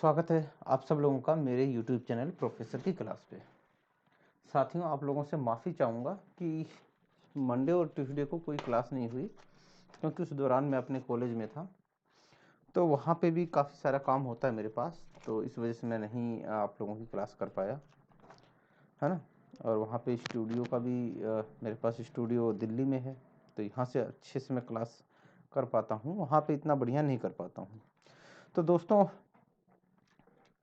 स्वागत है आप सब लोगों का मेरे YouTube चैनल प्रोफेसर की क्लास पे। साथियों, आप लोगों से माफ़ी चाहूँगा कि मंडे और ट्यूसडे को कोई क्लास नहीं हुई, क्योंकि उस दौरान मैं अपने कॉलेज में था। तो वहाँ पे भी काफ़ी सारा काम होता है मेरे पास, तो इस वजह से मैं नहीं आप लोगों की क्लास कर पाया, है ना। और वहाँ पे स्टूडियो का भी मेरे पास स्टूडियो दिल्ली में है, तो यहाँ से अच्छे से मैं क्लास कर पाता हूँ, वहाँ पे इतना बढ़िया नहीं कर पाता हूँ। तो दोस्तों,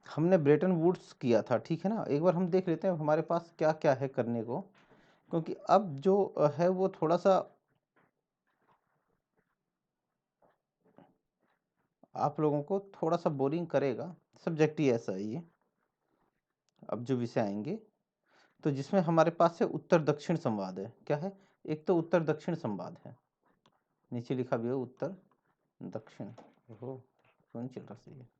हमने ब्रेटन वुड्स किया था, ठीक है ना। एक बार हम देख लेते हैं हमारे पास क्या क्या है करने को, क्योंकि अब जो है वो थोड़ा सा आप लोगों को थोड़ा सा बोरिंग करेगा। सब्जेक्ट ही ऐसा है ये। अब जो विषय आएंगे तो जिसमें हमारे पास है उत्तर दक्षिण संवाद है। क्या है? एक तो उत्तर दक्षिण संवाद है, नीचे लिखा भी है उत्तर दक्षिण। ओहो, क्यों नहीं चल रहा सही है।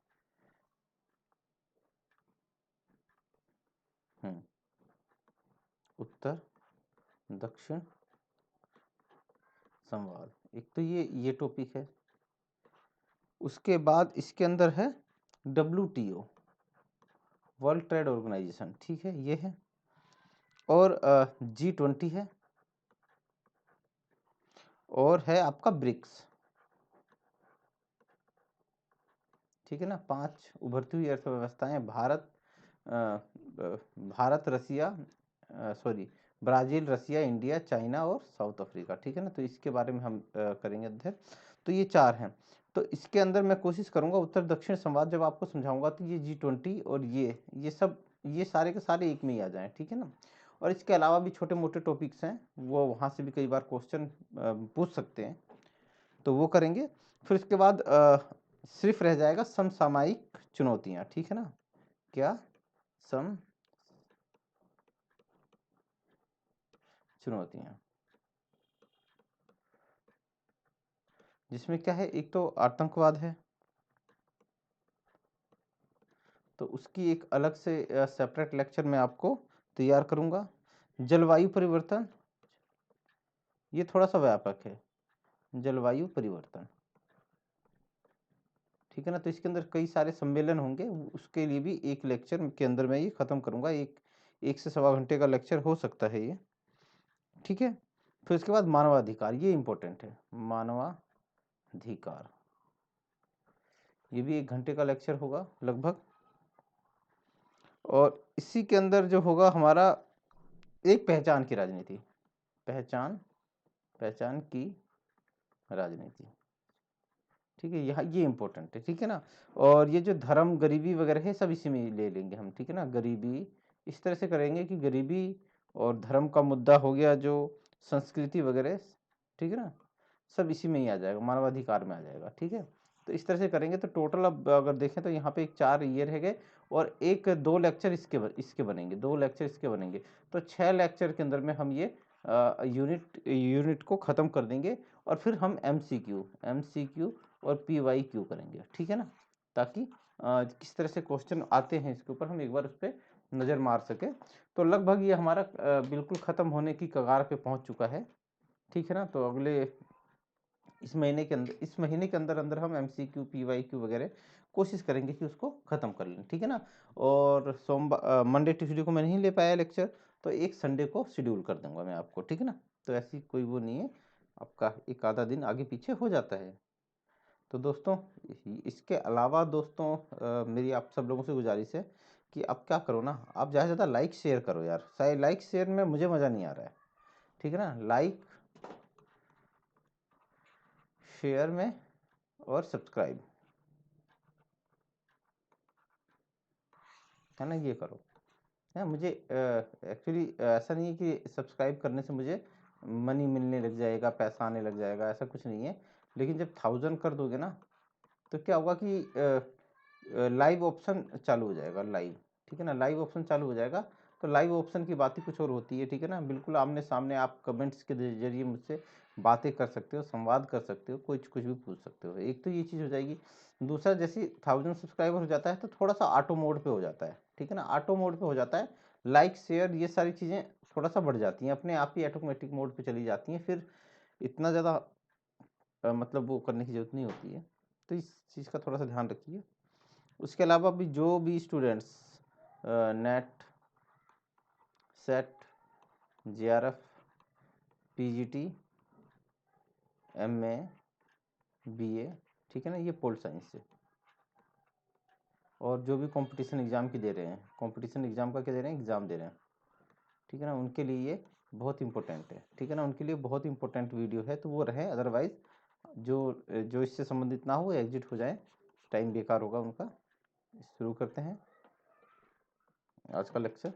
उत्तर दक्षिण संवाद, एक तो ये टॉपिक है। उसके बाद इसके अंदर है WTO, वर्ल्ड ट्रेड ऑर्गेनाइजेशन, ठीक है, ये है। और G20 है, और है आपका ब्रिक्स, ठीक है ना। 5 उभरती हुई अर्थव्यवस्थाएं, भारत रसिया, सॉरी, ब्राज़ील, रसिया, इंडिया, चाइना और साउथ अफ्रीका, ठीक है ना। तो इसके बारे में हम करेंगे अध्ययन। तो ये 4 हैं। तो इसके अंदर मैं कोशिश करूंगा उत्तर दक्षिण संवाद जब आपको समझाऊंगा तो ये G20 और ये सब, ये सारे के सारे एक में ही आ जाएं, ठीक है ना। और इसके अलावा भी छोटे मोटे टॉपिक्स हैं, वो वहाँ से भी कई बार क्वेश्चन पूछ सकते हैं, तो वो करेंगे। फिर उसके बाद सिर्फ रह जाएगा समसामयिक चुनौतियां, ठीक है ना। क्या? सम चुनौतियां, जिसमें क्या है, एक तो आतंकवाद है, तो उसकी एक अलग से सेपरेट लेक्चर मैं आपको तैयार करूंगा। जलवायु परिवर्तन, ये थोड़ा सा व्यापक है, जलवायु परिवर्तन, ठीक है ना। तो इसके अंदर कई सारे सम्मेलन होंगे, उसके लिए भी एक लेक्चर के अंदर मैं ये खत्म करूंगा। एक से सवा घंटे का लेक्चर हो सकता है ये, ठीक है। फिर उसके बाद मानवाधिकार, ये इंपॉर्टेंट है, मानवाधिकार, ये भी 1 घंटे का लेक्चर होगा लगभग। और इसी के अंदर जो होगा हमारा एक पहचान की राजनीति, पहचान पहचान की राजनीति, ठीक है। यहाँ ये इंपॉर्टेंट है, ठीक है ना। और ये जो धर्म गरीबी वगैरह है सब इसी में ले लेंगे हम, ठीक है ना। गरीबी इस तरह से करेंगे कि गरीबी और धर्म का मुद्दा हो गया, जो संस्कृति वगैरह, ठीक है ना, सब इसी में ही आ जाएगा, मानवाधिकार में आ जाएगा, ठीक है। तो इस तरह से करेंगे। तो टोटल अब अगर देखें तो यहाँ पे 4 ये रह गए, और 2 लेक्चर इसके बनेंगे, 2 लेक्चर इसके बनेंगे। तो 6 लेक्चर के अंदर में हम ये यूनिट को ख़त्म कर देंगे। और फिर हम MCQ और PYQ करेंगे, ठीक है ना, ताकि किस तरह से क्वेश्चन आते हैं इसके ऊपर हम एक बार उस पर नज़र मार सके। तो लगभग ये हमारा बिल्कुल ख़त्म होने की कगार पे पहुंच चुका है, ठीक है ना। तो अगले इस महीने के अंदर अंदर हम MCQ PYQ वगैरह कोशिश करेंगे कि उसको ख़त्म कर लें, ठीक है ना। और सोमवार मंडे ट्यूसडे को मैं नहीं ले पाया लेक्चर, तो एक संडे को शेड्यूल कर दूंगा मैं आपको, ठीक है ना। तो ऐसी कोई वो नहीं है, आपका एक आधा दिन आगे पीछे हो जाता है। तो दोस्तों, इसके अलावा दोस्तों, मेरी आप सब लोगों से गुजारिश है कि आप क्या करो ना, आप ज़्यादा से ज़्यादा लाइक शेयर करो यार। शायद लाइक शेयर में मुझे मज़ा नहीं आ रहा है, ठीक है ना। लाइक शेयर में और सब्सक्राइब, है ना, ये करो। है, मुझे एक्चुअली ऐसा नहीं है कि सब्सक्राइब करने से मुझे मनी मिलने लग जाएगा, पैसा आने लग जाएगा, ऐसा कुछ नहीं है। लेकिन जब 1000 कर दोगे ना, तो क्या होगा कि लाइव ऑप्शन चालू हो जाएगा, लाइव, ठीक है ना, लाइव ऑप्शन चालू हो जाएगा। तो लाइव ऑप्शन की बात ही कुछ और होती है, ठीक है ना। बिल्कुल आमने सामने आप कमेंट्स के जरिए मुझसे बातें कर सकते हो, संवाद कर सकते हो, कुछ कुछ भी पूछ सकते हो। एक तो ये चीज़ हो जाएगी। दूसरा, जैसे 1000 सब्सक्राइबर हो जाता है तो थोड़ा सा ऑटो मोड पे हो जाता है, ठीक है ना, ऑटो मोड पे हो जाता है। लाइक शेयर ये सारी चीज़ें थोड़ा सा बढ़ जाती हैं, अपने आप ही ऑटोमेटिक मोड पे चली जाती हैं, फिर इतना ज़्यादा मतलब वो करने की ज़रूरत नहीं होती है। तो इस चीज़ का थोड़ा सा ध्यान रखिए। उसके अलावा भी जो भी students net, set, JRF, PGT, MA, BA, ठीक है ना, ये पोल साइंस से, और जो भी कंपटीशन एग्ज़ाम की दे रहे हैं, कंपटीशन एग्ज़ाम का क्या दे रहे हैं, एग्ज़ाम दे रहे हैं, ठीक है ना, उनके लिए ये बहुत इंपॉर्टेंट है, ठीक है ना, उनके लिए बहुत इंपॉर्टेंट वीडियो है, तो वो रहे, अदरवाइज जो इससे संबंधित ना हो एग्जिट हो जाए, टाइम बेकार होगा उनका। शुरू करते हैं आज का लेक्चर।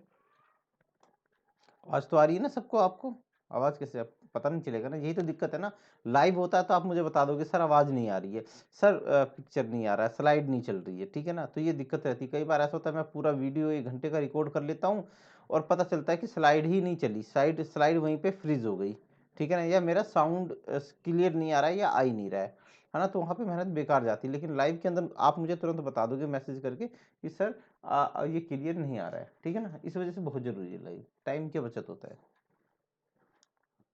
आज तो आ रही है ना सबको, आपको आवाज़ कैसे, आप पता नहीं चलेगा ना, यही तो दिक्कत है ना। लाइव होता है तो आप मुझे बता दोगे सर आवाज़ नहीं आ रही है, सर पिक्चर नहीं आ रहा है, स्लाइड नहीं चल रही है, ठीक है ना, तो ये दिक्कत रहती है। कई बार ऐसा होता है मैं पूरा वीडियो 1 घंटे का रिकॉर्ड कर लेता हूँ और पता चलता है कि स्लाइड ही नहीं चली, स्लाइड वहीं पर फ्रीज हो गई, ठीक है ना, या मेरा साउंड क्लियर नहीं आ रहा है या आ ही नहीं रहा है ना, तो वहाँ पे मेहनत बेकार जाती है। लेकिन लाइव के अंदर आप मुझे तुरंत बता दोगे मैसेज करके कि सर ये क्लियर नहीं आ रहा है, ठीक है ना, इस वजह से बहुत ज़रूरी है लाइव, टाइम की बचत होता है।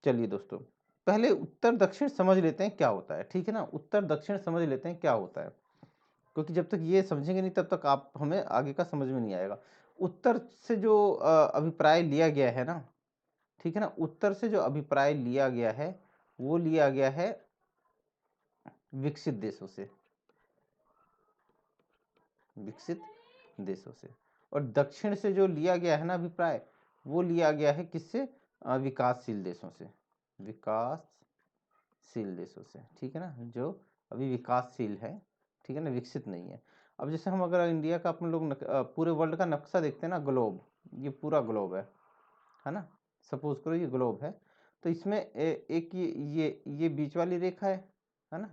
चलिए दोस्तों, पहले उत्तर दक्षिण समझ लेते हैं क्या होता है, ठीक है ना, उत्तर दक्षिण समझ लेते हैं क्या होता है, क्योंकि जब तक ये समझेंगे नहीं तब तक आप हमें आगे का समझ में नहीं आएगा। उत्तर से जो अभिप्राय लिया गया है ना, ठीक है ना, उत्तर से जो अभिप्राय लिया गया है वो लिया गया है विकसित देशों से, विकसित देशों से, और दक्षिण से जो लिया गया है ना अभिप्राय, वो लिया गया है किससे, विकासशील देशों से, विकासशील देशों से, ठीक है ना, जो अभी विकासशील है, ठीक है ना, विकसित नहीं है। अब जैसे हम अगर इंडिया का अपन लोग पूरे वर्ल्ड का नक्शा देखते हैं ना, ग्लोब, ये पूरा ग्लोब है ना, सपोज करो ये ग्लोब है, तो इसमें एक ये बीच वाली रेखा है ना,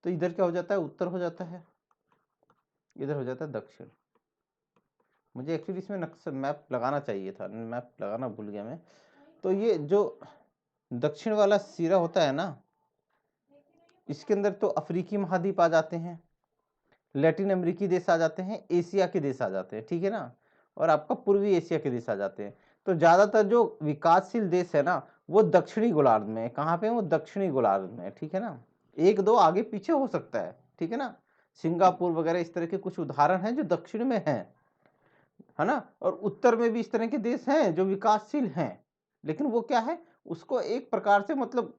तो इधर क्या हो जाता है, उत्तर हो जाता है, इधर हो जाता है दक्षिण। मुझे एक्चुअली इसमें नक्शा मैप लगाना चाहिए था, मैप लगाना भूल गया मैं। तो ये जो दक्षिण वाला सिरा होता है ना, इसके अंदर तो अफ्रीकी महाद्वीप आ जाते हैं, लैटिन अमेरिकी देश आ जाते हैं, एशिया के देश आ जाते हैं, ठीक है ना, और आपका पूर्वी एशिया के देश आ जाते हैं। तो ज़्यादातर जो विकासशील देश है ना वो दक्षिणी गोलार्ध में है। कहाँ पे, वो दक्षिणी गोलार्ध में है, ठीक है ना, एक दो आगे पीछे हो सकता है, ठीक है ना, सिंगापुर वगैरह इस तरह के कुछ उदाहरण हैं जो दक्षिण में हैं, है ना, और उत्तर में भी इस तरह के देश हैं जो विकासशील हैं, लेकिन वो क्या है, उसको एक प्रकार से मतलब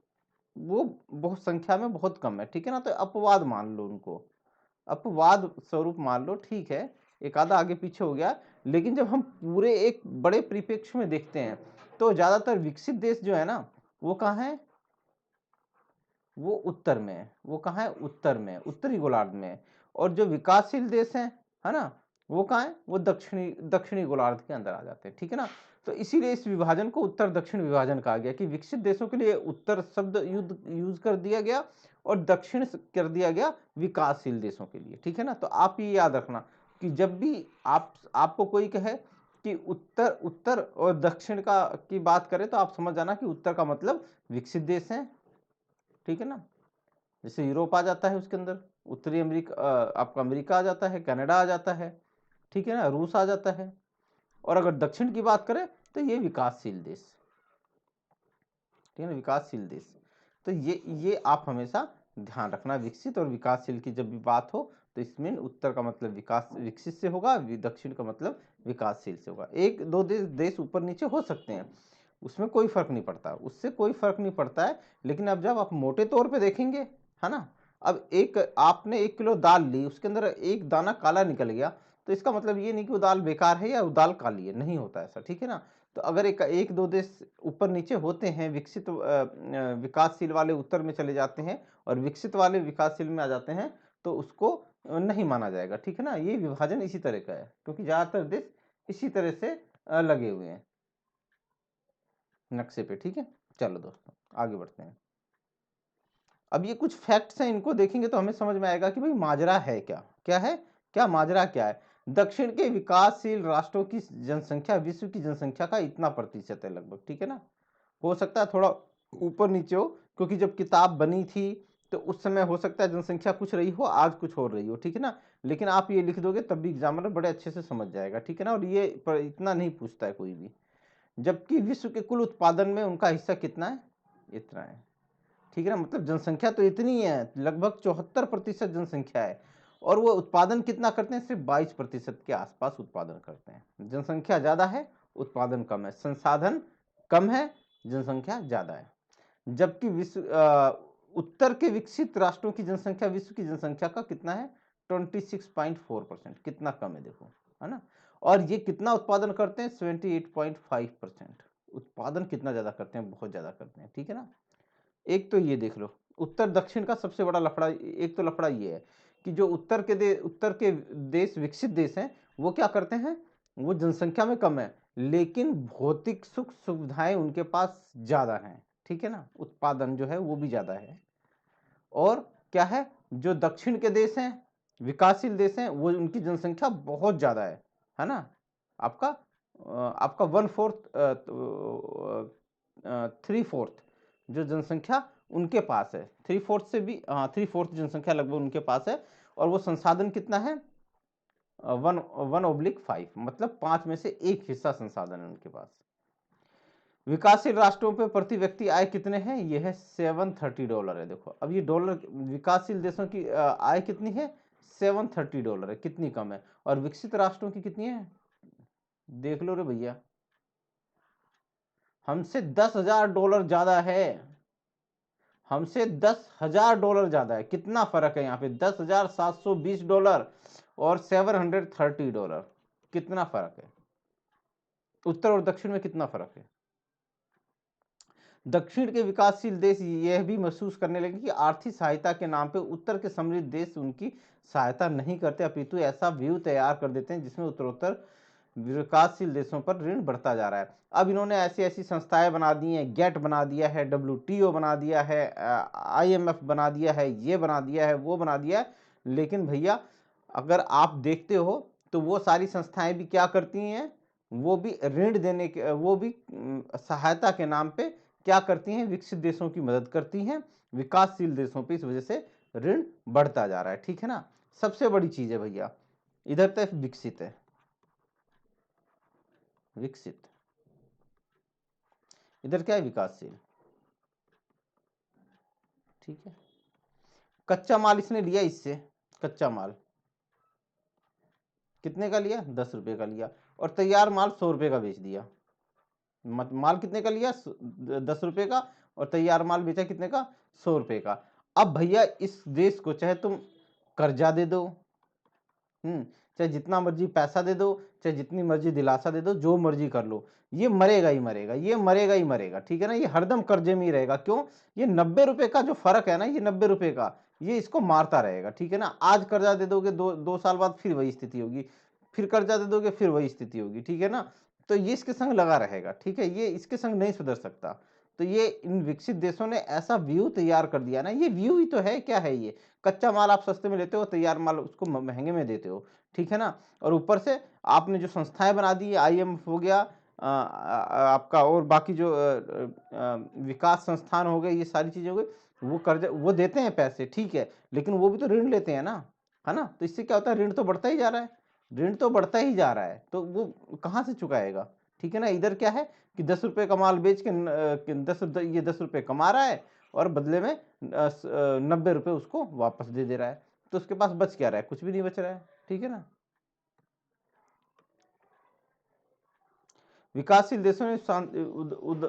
वो बहुत संख्या में बहुत कम है, ठीक है ना, तो अपवाद मान लो उनको, अपवाद स्वरूप मान लो, ठीक है, एक आधा आगे पीछे हो गया। लेकिन जब हम पूरे एक बड़े परिप्रेक्ष्य में देखते हैं तो ज्यादातर विकसित देश जो है ना वो कहाँ है, वो उत्तर में है। वो कहाँ है, उत्तर में, उत्तरी गोलार्ध में। और जो विकासशील देश हैं, है ना, वो कहाँ है, वो दक्षिणी गोलार्ध के अंदर आ जाते हैं, ठीक है ना। तो इसीलिए इस विभाजन को उत्तर दक्षिण विभाजन कहा गया कि विकसित देशों के लिए उत्तर शब्द यूज कर दिया गया और दक्षिण कर दिया गया विकासशील देशों के लिए, ठीक है ना। तो आप ये याद रखना कि जब भी आपको कोई कहे कि उत्तर उत्तर और दक्षिण का की बात करें तो आप समझ जाना कि उत्तर का मतलब विकसित देश है, ठीक है ना, जैसे यूरोप आ जाता है, उसके अंदर उत्तरी अमेरिका, आपका अमेरिका आ जाता है, कनाडा आ जाता है, ठीक है ना, रूस आ जाता है। और अगर दक्षिण की बात करें तो ये विकासशील देश, ठीक है ना, विकासशील देश। तो ये आप हमेशा ध्यान रखना, विकसित और विकासशील की जब भी बात हो तो इसमें उत्तर का मतलब विकास विकसित से होगा, दक्षिण का मतलब विकासशील से होगा। एक दो देश ऊपर नीचे हो सकते हैं, उसमें कोई फर्क नहीं पड़ता, उससे कोई फर्क नहीं पड़ता है। लेकिन अब जब आप मोटे तौर पे देखेंगे, है ना, अब आपने 1 किलो दाल ली, उसके अंदर एक दाना काला निकल गया, तो इसका मतलब ये नहीं कि वो दाल बेकार है या वो दाल काली है, नहीं होता ऐसा, ठीक है ना। तो अगर एक दो देश ऊपर नीचे होते हैं, विकसित विकासशील वाले उत्तर में चले जाते हैं और विकसित वाले विकासशील में आ जाते हैं, तो उसको नहीं माना जाएगा, ठीक है ना। ये विभाजन इसी तरह का है, क्योंकि ज्यादातर देश इसी तरह से लगे हुए हैं नक्शे पे, ठीक है। चलो दोस्तों आगे बढ़ते हैं। अब ये कुछ फैक्ट्स हैं, इनको देखेंगे तो हमें समझ में आएगा कि भाई माजरा है क्या, क्या है, क्या माजरा क्या है। दक्षिण के विकासशील राष्ट्रों की जनसंख्या विश्व की जनसंख्या का इतना प्रतिशत है लगभग, ठीक है ना, हो सकता है थोड़ा ऊपर नीचे हो, क्योंकि जब किताब बनी थी तो उस समय हो सकता है जनसंख्या कुछ रही हो, आज कुछ और रही हो, ठीक है ना। लेकिन आप ये लिख दोगे तब भी एग्जामिनर बड़े अच्छे से समझ जाएगा, ठीक है ना, और ये इतना नहीं पूछता है कोई भी। जबकि विश्व के कुल उत्पादन में उनका हिस्सा कितना है, इतना है, ठीक है ना, मतलब जनसंख्या तो इतनी है, लगभग 74% जनसंख्या है। और वो उत्पादन कितना करते हैं, सिर्फ 22% के आसपास उत्पादन करते हैं। जनसंख्या ज्यादा है, उत्पादन कम है, संसाधन कम है, जनसंख्या ज्यादा है। जबकि विश्व उत्तर के विकसित राष्ट्रों की जनसंख्या विश्व की जनसंख्या का कितना है, 26.4%, कितना कम है देखो, है ना। और ये कितना उत्पादन करते हैं, 78.5%। उत्पादन कितना ज्यादा करते हैं, बहुत ज्यादा करते हैं, ठीक है ना। एक तो ये देख लो, उत्तर दक्षिण का सबसे बड़ा लफड़ा, एक तो लफड़ा ये है कि जो उत्तर के देश विकसित देश हैं, वो क्या करते हैं, वो जनसंख्या में कम है लेकिन भौतिक सुख सुविधाएं उनके पास ज्यादा हैं, ठीक है ना, उत्पादन जो है वो भी ज्यादा है। और क्या है, जो दक्षिण के देश हैं, विकासशील देश हैं, वो उनकी जनसंख्या बहुत ज्यादा है ना। आपका 1/4 3/4 जो जनसंख्या उनके पास है, 3/4 से भी 3/4 जनसंख्या लगभग उनके पास है। और वो संसाधन कितना है, 1/5, मतलब 5 में से 1 हिस्सा संसाधन है उनके पास। विकासशील राष्ट्रों पे प्रति व्यक्ति आय कितने हैं, ये है $730 है। देखो अब ये डॉलर, विकासशील देशों की आय कितनी है, $730 है, कितनी कम है। और विकसित राष्ट्रों की कितनी है, देख लो रे भैया, हमसे $10,000 ज्यादा है, हमसे $10,000 ज्यादा है। कितना फर्क है यहाँ पे, $10,720 और $730, कितना फर्क है। उत्तर और दक्षिण में कितना फर्क है। दक्षिण के विकासशील देश यह भी महसूस करने लगे कि आर्थिक सहायता के नाम पे उत्तर के समृद्ध देश उनकी सहायता नहीं करते, अपितु ऐसा व्यू तैयार कर देते हैं जिसमें उत्तरोत्तर विकासशील देशों पर ऋण बढ़ता जा रहा है। अब इन्होंने ऐसी ऐसी संस्थाएं बना दी हैं, गेट बना दिया है, WTO बना दिया है, IMF बना दिया है, ये बना दिया है, वो बना दिया है। लेकिन भैया अगर आप देखते हो तो वो सारी संस्थाएं भी क्या करती हैं, वो भी ऋण देने के, वो भी सहायता के नाम पे क्या करती हैं, विकसित देशों की मदद करती हैं, विकासशील देशों पे इस वजह से ऋण बढ़ता जा रहा है, ठीक है ना। सबसे बड़ी चीज है भैया, इधर तक विकसित है, विकसित, इधर क्या है, विकासशील, ठीक है। कच्चा माल इसने लिया इससे, कच्चा माल कितने का लिया, 10 रुपए का लिया, और तैयार माल 100 रुपए का बेच दिया। माल कितने का लिया, 10 रुपए का, और तैयार माल बेचा कितने का, 100 रुपए का। अब भैया इस देश को चाहे तुम कर्जा दे दो, चाहे जितना मर्जी पैसा दे दो, चाहे जितनी मर्जी दिलासा दे दो, जो मर्जी कर लो, ये मरेगा ही मरेगा, ये मरेगा ही मरेगा, ठीक है ना। ये हरदम कर्जे में ही रहेगा। क्यों, ये 90 रुपए का जो फर्क है ना, ये 90 रुपए का, ये इसको मारता रहेगा, ठीक है ना। आज कर्जा दे दोगे, दो साल बाद फिर वही स्थिति होगी, फिर कर्जा दे दोगे, फिर वही स्थिति होगी, ठीक है ना। तो ये इसके संग लगा रहेगा, ठीक है, ये इसके संग नहीं सुधर सकता। तो ये इन विकसित देशों ने ऐसा व्यू तैयार कर दिया ना, ये व्यू ही तो है, क्या है ये, कच्चा माल आप सस्ते में लेते हो, तैयार माल उसको महंगे में देते हो, ठीक है ना। और ऊपर से आपने जो संस्थाएं बना दी, IMF हो गया, आपका और बाकी जो विकास संस्थान हो गए, ये सारी चीजें हो गई, वो कर्ज वो देते हैं पैसे, ठीक है, लेकिन वो भी तो ऋण लेते हैं ना, है ना। तो इससे क्या होता है, ऋण तो बढ़ता ही जा रहा है, ऋण तो बढ़ता ही जा रहा है, तो वो कहाँ से चुकाएगा, ठीक है ना। इधर क्या है कि 10 रुपए का माल बेच के ये 10 रुपए कमा रहा है और बदले में 90 रुपए उसको वापस दे रहा है, तो उसके पास बच क्या रहा है, कुछ भी नहीं बच रहा है, ठीक है ना। विकासशील देशों में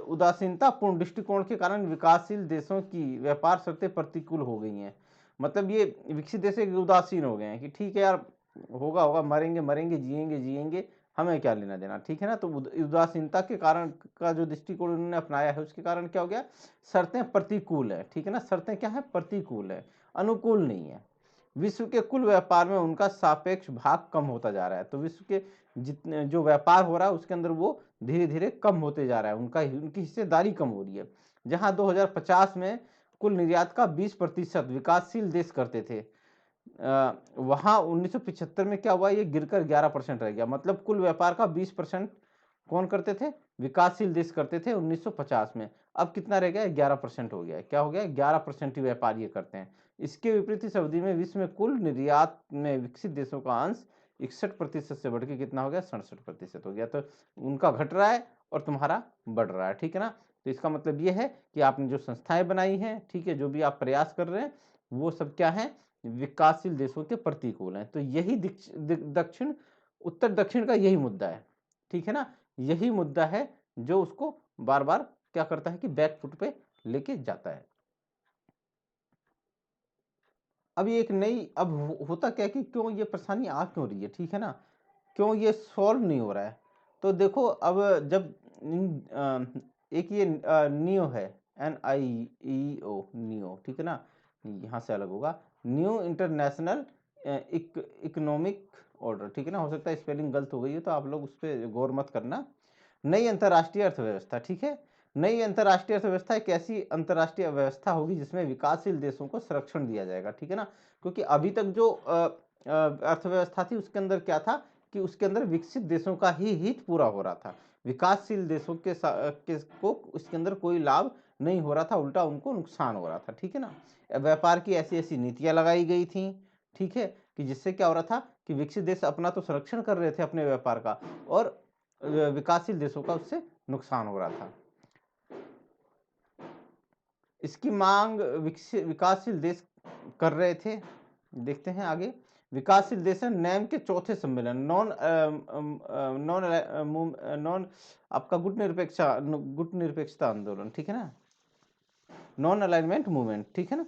उदासीनतापूर्ण दृष्टिकोण के कारण विकासशील देशों की व्यापार शर्तें प्रतिकूल हो गई हैं। मतलब ये विकसित देश उदासीन हो गए हैं कि ठीक है यार, होगा होगा, मरेंगे मरेंगे, जिएंगे जिएंगे, हमें क्या लेना देना, ठीक है ना। तो उदासीनता के कारण का जो दृष्टिकोण उन्होंने अपनाया है, उसके कारण क्या हो गया, शर्तें प्रतिकूल है, ठीक है ना। शर्तें क्या है, प्रतिकूल है, अनुकूल नहीं है। विश्व के कुल व्यापार में उनका सापेक्ष भाग कम होता जा रहा है। तो विश्व के जितने जो व्यापार हो रहा है उसके अंदर वो धीरे धीरे कम होते जा रहा है, उनकी हिस्सेदारी कम हो रही है। जहां 2050 में कुल निर्यात का 20% विकासशील देश करते थे, वहां 1975 में क्या हुआ, ये गिरकर 11% रह गया। मतलब कुल व्यापार का 20% कौन करते थे, विकासशील देश करते थे 1950 में। अब कितना रह गया, 11% हो गया है। क्या हो गया, 11% ही व्यापार ये करते हैं। इसके विपरीत इस अवधि में विश्व में कुल निर्यात में विकसित देशों का अंश 61% से बढ़ के कितना हो गया, 67% हो गया। तो उनका घट रहा है और तुम्हारा बढ़ रहा है, ठीक है ना। तो इसका मतलब ये है कि आपने जो संस्थाएं बनाई हैं, ठीक है, जो भी आप प्रयास कर रहे हैं, वो सब क्या है, विकासशील देशों के प्रतिकूल हैं। तो यही दक्षिण उत्तर दक्षिण का यही मुद्दा है, ठीक है ना, यही मुद्दा है जो उसको बार बार क्या करता है कि बैकफुट पे लेके जाता है। अब ये एक नई अब होता क्या है कि क्यों ये परेशानी आ क्यों रही है, ठीक है ना, क्यों ये सॉल्व नहीं हो रहा है। तो देखो अब जब एक ये नियो है, NIEO नियो, ठीक है ना, यहाँ से अलग होगा, न्यू इंटरनेशनल इकोनॉमिक ऑर्डर, ठीक है ना, हो सकता है स्पेलिंग गलत हो गई है तो आप लोग उस पर गौर मत करना। नई अंतर्राष्ट्रीय अर्थव्यवस्था, ठीक है, नई अंतर्राष्ट्रीय अर्थव्यवस्था एक ऐसी अंतर्राष्ट्रीय व्यवस्था होगी जिसमें विकासशील देशों को संरक्षण दिया जाएगा, ठीक है ना, क्योंकि अभी तक जो अर्थव्यवस्था थी उसके अंदर क्या था कि उसके अंदर विकसित देशों का ही हित पूरा हो रहा था, विकासशील देशों को उसके अंदर कोई लाभ नहीं हो रहा था, उल्टा उनको नुकसान हो रहा था, ठीक है ना। व्यापार की ऐसी ऐसी नीतियां लगाई गई थी, ठीक है, कि जिससे क्या हो रहा था कि विकसित देश अपना तो संरक्षण कर रहे थे अपने व्यापार का, और विकासशील देशों का उससे नुकसान हो रहा था। इसकी मांग विकासशील देश कर रहे थे। देखते हैं आगे, विकासशील देश नैम के चौथे सम्मेलन नॉन आपका गुट निरपेक्षता आंदोलन, ठीक है ना, नॉन अलाइनमेंट मूवमेंट, ठीक है ना।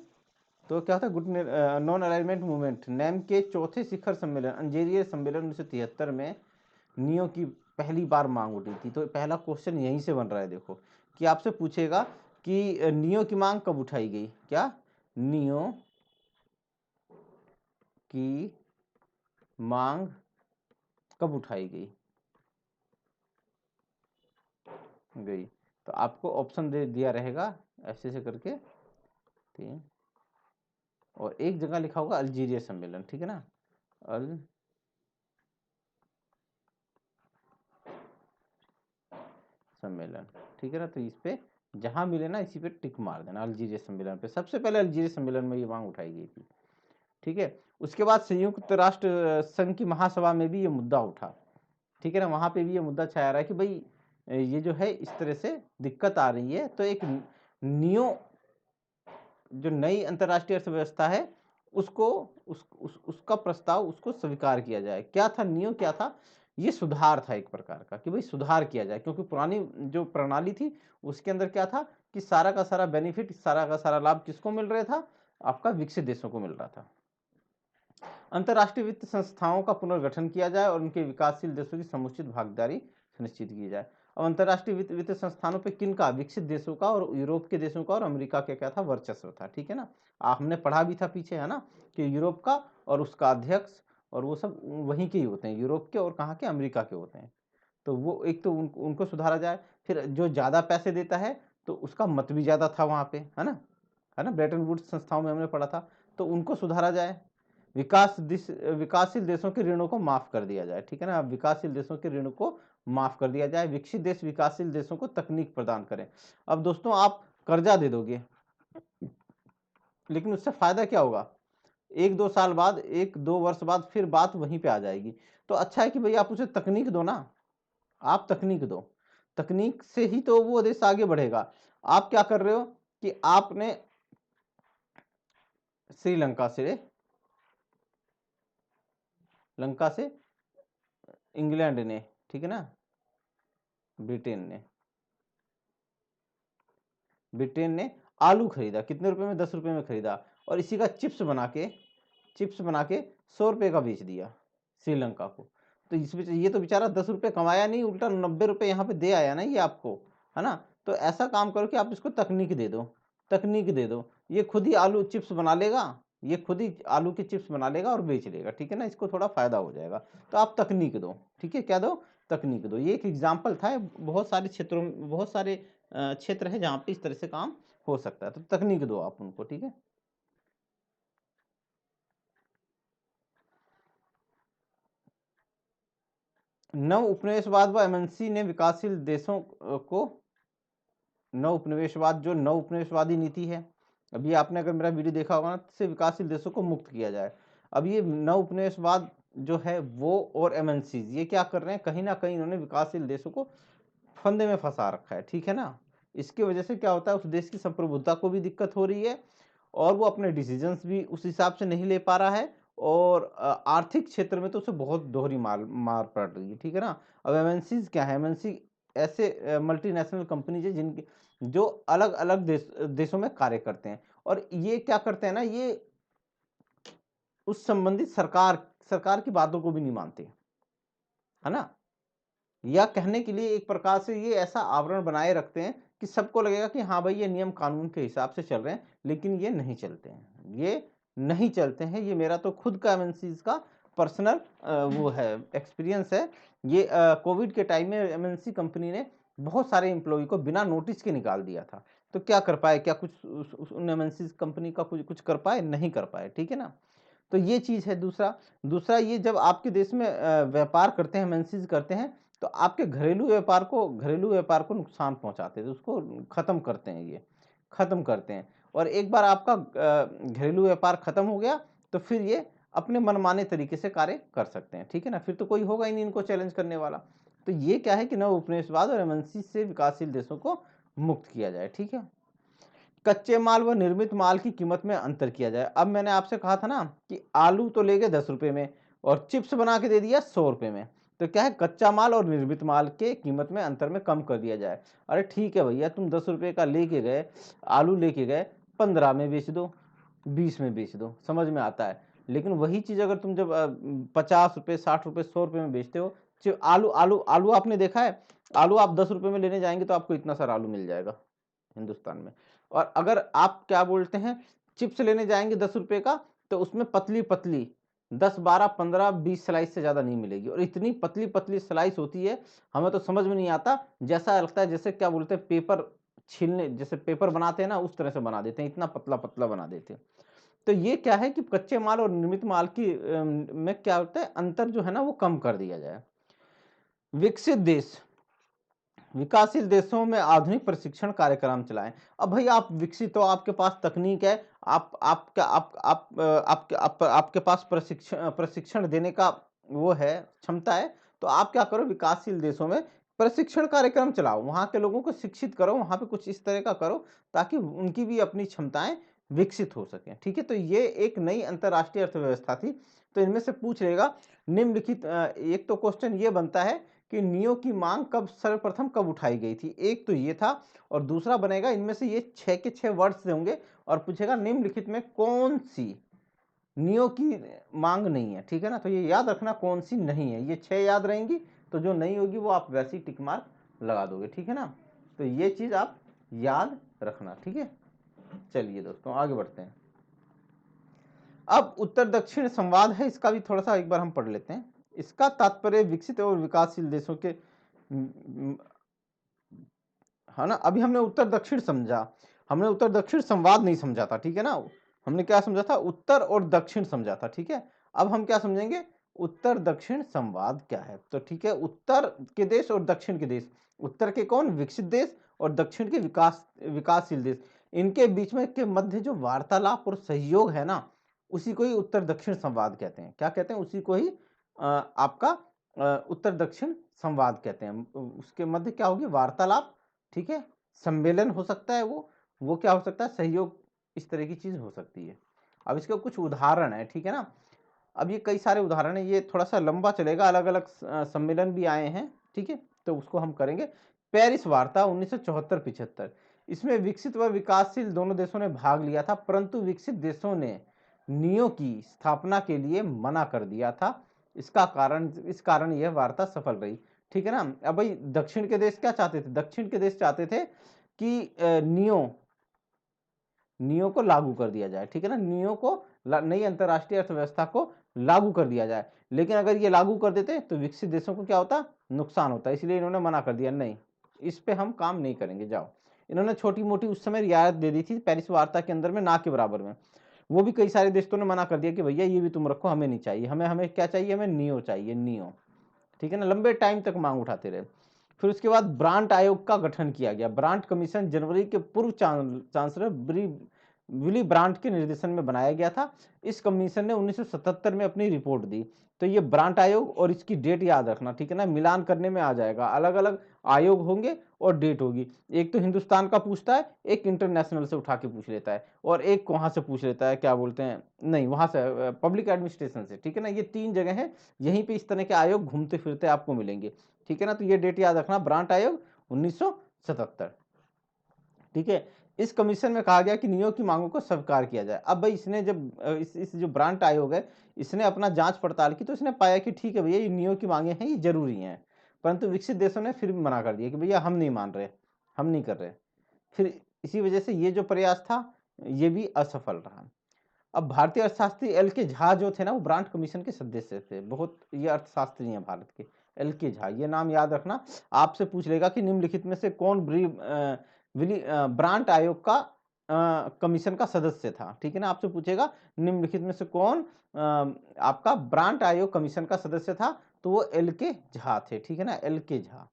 तो क्या होता है नॉन अलाइनमेंट मूवमेंट, नैम के चौथे शिखर सम्मेलन अल्जीरिया सम्मेलन 1973 में नियो की पहली बार मांग उठी थी। तो पहला क्वेश्चन यहीं से बन रहा है, देखो कि आपसे पूछेगा कि नियो की मांग कब उठाई गई, क्या नियो की मांग कब उठाई गई। तो आपको ऑप्शन दे दिया रहेगा ऐसे से करके 3, और एक जगह लिखा होगा अल्जीरिया सम्मेलन, ठीक है ना, सम्मेलन, ठीक है ना। तो इस पे जहां मिले ना इसी पे टिक मार देना, अल्जीरिया सम्मेलन पे, सबसे पहले अल्जीरिया सम्मेलन में ये मांग उठाई गई थी, ठीक है। उसके बाद संयुक्त राष्ट्र संघ की महासभा में भी ये मुद्दा उठा, ठीक है ना, वहां पे भी ये मुद्दा छाया रहा है कि भाई ये जो है इस तरह से दिक्कत आ रही है, तो एक नियो जो नई अंतर्राष्ट्रीय अर्थव्यवस्था है उसको उसका प्रस्ताव उसको स्वीकार किया जाए। क्या था नियो, क्या था, ये सुधार था एक प्रकार का कि भाई सुधार किया जाए, क्योंकि पुरानी जो प्रणाली थी उसके अंदर क्या था कि सारा का सारा बेनिफिट, सारा का सारा लाभ किसको मिल रहा था, आपका विकसित देशों को मिल रहा था। अंतर्राष्ट्रीय वित्त संस्थाओं का पुनर्गठन किया जाए और उनके विकासशील देशों की समुचित भागीदारी सुनिश्चित की जाए। अब अंतर्राष्ट्रीय वित्त संस्थानों पे किन का, विकसित देशों का और यूरोप के देशों का और अमेरिका का क्या था, वर्चस्व था, ठीक है ना। हमने पढ़ा भी था पीछे, है ना, कि यूरोप का और उसका अध्यक्ष और वो सब वहीं के ही होते हैं, यूरोप के और कहाँ के, अमेरिका के होते हैं। तो वो एक तो उनको सुधारा जाए, फिर जो ज्यादा पैसे देता है तो उसका मत भी ज्यादा था वहां पे, है ना, ब्रेटन वुड्स संस्थाओं में हमने पढ़ा था, तो उनको सुधारा जाए। विकासशील देशों के ऋणों को माफ कर दिया जाए, ठीक है ना, विकासशील देशों के ऋण को माफ कर दिया जाए। विकसित देश विकासशील देशों को तकनीक प्रदान करें। अब दोस्तों आप कर्जा दे दोगे, लेकिन उससे फायदा क्या होगा, 1-2 साल बाद, 1-2 वर्ष बाद फिर बात वहीं पे आ जाएगी। तो अच्छा है कि भाई आप उसे तकनीक दो ना, आप तकनीक दो, तकनीक से ही तो वो देश आगे बढ़ेगा। आप क्या कर रहे हो कि आपने श्रीलंका से इंग्लैंड ने, ठीक है ना, ब्रिटेन ने आलू खरीदा, कितने रुपए में, 10 रुपए में खरीदा, और इसी का चिप्स बना के 100 रुपए का बेच दिया श्रीलंका को। तो इसमें ये तो बेचारा 10 रुपए कमाया नहीं, उल्टा 90 रुपए यहाँ पे दे आया ना ये आपको, है ना। तो ऐसा काम करो कि आप इसको तकनीक दे दो, ये खुद ही आलू चिप्स बना लेगा, ये खुद ही आलू के चिप्स बना लेगा और बेच लेगा, ठीक है ना, इसको थोड़ा फायदा हो जाएगा। तो आप तकनीक दो, ठीक है, क्या दो, तकनीक दो। ये एक एग्जाम्पल था, बहुत सारे क्षेत्रों में, बहुत सारे क्षेत्र है जहाँ पे इस तरह से काम हो सकता है, तो तकनीक दो आप उनको, ठीक है। नव उपनिवेशवाद व एमएनसी ने विकासशील देशों को, नव उपनिवेशवाद जो नव उपनिवेशवादी नीति है, अभी आपने अगर मेरा वीडियो देखा होगा ना, से विकासशील देशों को मुक्त किया जाए। अब ये नव उपनिवेशवाद जो है वो और एमएनसी ये क्या कर रहे हैं, कहीं ना कहीं इन्होंने विकासशील देशों को फंदे में फंसा रखा है, ठीक है ना। इसकी वजह से क्या होता है, उस देश की संप्रभुता को भी दिक्कत हो रही है और वो अपने डिसीजंस भी उस हिसाब से नहीं ले पा रहा है, और आर्थिक क्षेत्र में तो उसे बहुत दोहरी मार पड़ रही है, ठीक है ना। अब एमएनसीज क्या है, एमएनसी ऐसे मल्टीनेशनल कंपनीज है जिनके जो अलग अलग देशों में कार्य करते हैं, और ये क्या करते हैं ना, ये उस संबंधित सरकार की बातों को भी नहीं मानते, है ना। या कहने के लिए एक प्रकार से ये ऐसा आवरण बनाए रखते हैं कि सबको लगेगा कि हाँ भाई ये नियम कानून के हिसाब से चल रहे हैं, लेकिन ये नहीं चलते हैं, ये नहीं चलते हैं। ये मेरा तो खुद का एमएनसीज का पर्सनल वो है, एक्सपीरियंस है। ये कोविड के टाइम में एमएनसी कंपनी ने बहुत सारे एम्प्लॉय को बिना नोटिस के निकाल दिया था। तो क्या कर पाए, क्या कुछ उन एमएनसी कंपनी का कुछ कर पाए? नहीं कर पाए, ठीक है ना। तो ये चीज है। दूसरा ये जब आपके देश में व्यापार करते हैं, एमएनसीज करते हैं, तो आपके घरेलू व्यापार को नुकसान पहुंचाते हैं, तो उसको खत्म करते हैं, ये खत्म करते हैं। और एक बार आपका घरेलू व्यापार खत्म हो गया तो फिर ये अपने मनमाने तरीके से कार्य कर सकते हैं, ठीक है ना। फिर तो कोई होगा ही नहीं इनको चैलेंज करने वाला। तो ये क्या है कि नव उपनिवेशवाद और एमएनसी से विकासशील देशों को मुक्त किया जाए, ठीक है। कच्चे माल व निर्मित माल की कीमत में अंतर किया जाए। अब मैंने आपसे कहा था ना कि आलू तो ले गए 10 रुपए में और चिप्स बना के दे दिया 100 रुपए में, तो क्या है, कच्चा माल और निर्मित माल के कीमत में अंतर में कम कर दिया जाए। अरे ठीक है भैया, तुम 10 रुपए का लेके गए, आलू लेके गए, 15 में बेच दो, 20 में बेच दो, समझ में आता है। लेकिन वही चीज अगर तुम जब 50 रुपए, 60 रुपए, 100 रुपए में बेचते हो, आलू आलू आलू आपने देखा है, आलू आप 10 रुपए में लेने जाएंगे तो आपको इतना सारा आलू मिल जाएगा हिंदुस्तान में। और अगर आप क्या बोलते हैं, चिप्स लेने जाएंगे 10 रुपए का, तो उसमें पतली पतली 10, 12, 15, 20 स्लाइस से ज्यादा नहीं मिलेगी, और इतनी पतली पतली स्लाइस होती है, हमें तो समझ में नहीं आता, जैसा लगता है जैसे क्या बोलते हैं, पेपर छीलने, जैसे पेपर बनाते हैं ना, उस तरह से बना देते हैं, इतना पतला पतला बना देते हैं। तो ये क्या है कि कच्चे माल और निर्मित माल की में क्या होता है, अंतर जो है ना वो कम कर दिया जाए। विकसित देश, विकासशील देशों में आधुनिक प्रशिक्षण कार्यक्रम चलाएं। अब भाई आप विकसित हो, आपके पास तकनीक है, आपके पास प्रशिक्षण देने का वो है, क्षमता है, तो आप क्या करो, विकासशील देशों में प्रशिक्षण कार्यक्रम चलाओ, वहां के लोगों को शिक्षित करो, वहां पे कुछ इस तरह का करो ताकि उनकी भी अपनी क्षमताएं विकसित हो सके, ठीक है। तो ये एक नई अंतरराष्ट्रीय अर्थव्यवस्था थी। तो इनमें से पूछ लेगा निम्नलिखित, एक तो क्वेश्चन ये बनता है कि नियो की मांग सर्वप्रथम कब उठाई गई थी, एक तो ये था, और दूसरा बनेगा इनमें से ये 6 के 6 वर्ड्स होंगे और पूछेगा निम्नलिखित में कौन सी नियो की मांग नहीं है, ठीक है ना। तो ये याद रखना कौन सी नहीं है, ये 6 याद रहेंगी, तो जो नहीं होगी वो आप वैसे ही टिक मार्क लगा दोगे, ठीक है ना। तो ये चीज आप याद रखना, ठीक है। चलिए दोस्तों आगे बढ़ते हैं। अब उत्तर दक्षिण संवाद है, इसका भी थोड़ा सा एक बार हम पढ़ लेते हैं। इसका तात्पर्य विकसित और विकासशील देशों के, है ना। अभी हमने उत्तर दक्षिण समझा, हमने उत्तर दक्षिण संवाद नहीं समझा था, ठीक है ना। हमने क्या समझा था, उत्तर और दक्षिण समझा था, ठीक है। अब हम क्या समझेंगे, उत्तर दक्षिण संवाद क्या है। तो ठीक है, उत्तर के देश और दक्षिण के देश, उत्तर के कौन, विकसित देश, और दक्षिण के विकासशील देश, इनके बीच में के मध्य जो वार्तालाप और सहयोग है ना, उसी को ही उत्तर दक्षिण संवाद कहते हैं। क्या कहते हैं, उसी को ही आपका उत्तर दक्षिण संवाद कहते हैं। उसके मध्य क्या होगी, वार्तालाप, ठीक है, सम्मेलन हो सकता है, वो क्या हो सकता है, सहयोग, इस तरह की चीज हो सकती है। अब इसके कुछ उदाहरण है, ठीक है ना। अब ये कई सारे उदाहरण है, ये थोड़ा सा लंबा चलेगा, अलग अलग सम्मेलन भी आए हैं, ठीक है, तो उसको हम करेंगे। पेरिस वार्ता 1974-75, इसमें विकसित व विकासशील दोनों देशों ने भाग लिया था, परंतु विकसित देशों ने नियो की स्थापना के लिए मना कर दिया था। इस कारण यह वार्ता सफल रही, ठीक है ना। अब भाई दक्षिण के देश क्या चाहते थे, दक्षिण के देश चाहते थे कि नियो को लागू कर दिया जाए, ठीक है ना, नियो को, नई अंतरराष्ट्रीय अर्थव्यवस्था को लागू कर दिया जाए। लेकिन अगर ये लागू कर देते तो विकसित देशों को क्या होता, नुकसान होता, इसलिए इन्होंने मना कर दिया, नहीं इस पे हम काम नहीं करेंगे, जाओ। इन्होंने छोटी मोटी उस समय रियायत दे दी थी पेरिस वार्ता के अंदर में, ना के बराबर में। वो भी कई सारे देशों ने मना कर दिया कि भैया ये भी तुम रखो, हमें नहीं चाहिए, हमें क्या चाहिए, हमें नियो चाहिए, नियो, ठीक है ना। लंबे टाइम तक मांग उठाते रहे। फिर उसके बाद ब्रांट आयोग का गठन किया गया। ब्रांट कमीशन जनवरी के पूर्व चांसलर विली ब्रांट के निर्देशन में बनाया गया था। इस कमीशन ने 1977 में अपनी रिपोर्ट दी। तो ये ब्रांट आयोग और इसकी डेट याद रखना, ठीक है ना, मिलान करने में आ जाएगा, अलग अलग आयोग होंगे और डेट होगी। एक तो हिंदुस्तान का पूछता है, एक इंटरनेशनल से उठा के पूछ लेता है, और एक वहां से पूछ लेता है, क्या बोलते हैं, नहीं वहां से पब्लिक एडमिनिस्ट्रेशन से, ठीक है ना। ये 3 जगह है, यहीं पे इस तरह के आयोग घूमते फिरते आपको मिलेंगे, ठीक है ना। तो ये डेट याद रखना, ब्रांट आयोग 1977, ठीक है। इस कमीशन में कहा गया कि नियों की मांगों को स्वीकार किया जाए। अब भाई इसने जब इस जो ब्रांट आयोग है, इसने अपना जांच पड़ताल की, तो इसने पाया कि ठीक है भैया, ये नियों की मांगे हैं, ये जरूरी हैं, परंतु विकसित देशों ने फिर भी मना कर दिया कि भैया हम नहीं मान रहे, हम नहीं कर रहे। फिर इसी वजह से ये जो प्रयास था ये भी असफल रहा। अब भारतीय अर्थशास्त्री एल के झा जो थे ना, वो ब्रांट कमीशन के सदस्य थे, बहुत ये अर्थशास्त्री हैं भारत के, एल के झा, ये नाम याद रखना। आपसे पूछ लेगा कि निम्नलिखित में से कौन ब्रांट आयोग का कमीशन का सदस्य था, ठीक है ना। आपसे पूछेगा निम्नलिखित में से कौन आपका ब्रांट आयोग कमीशन का सदस्य था, तो वो एल के झा थे, ठीक है ना, एल के झा।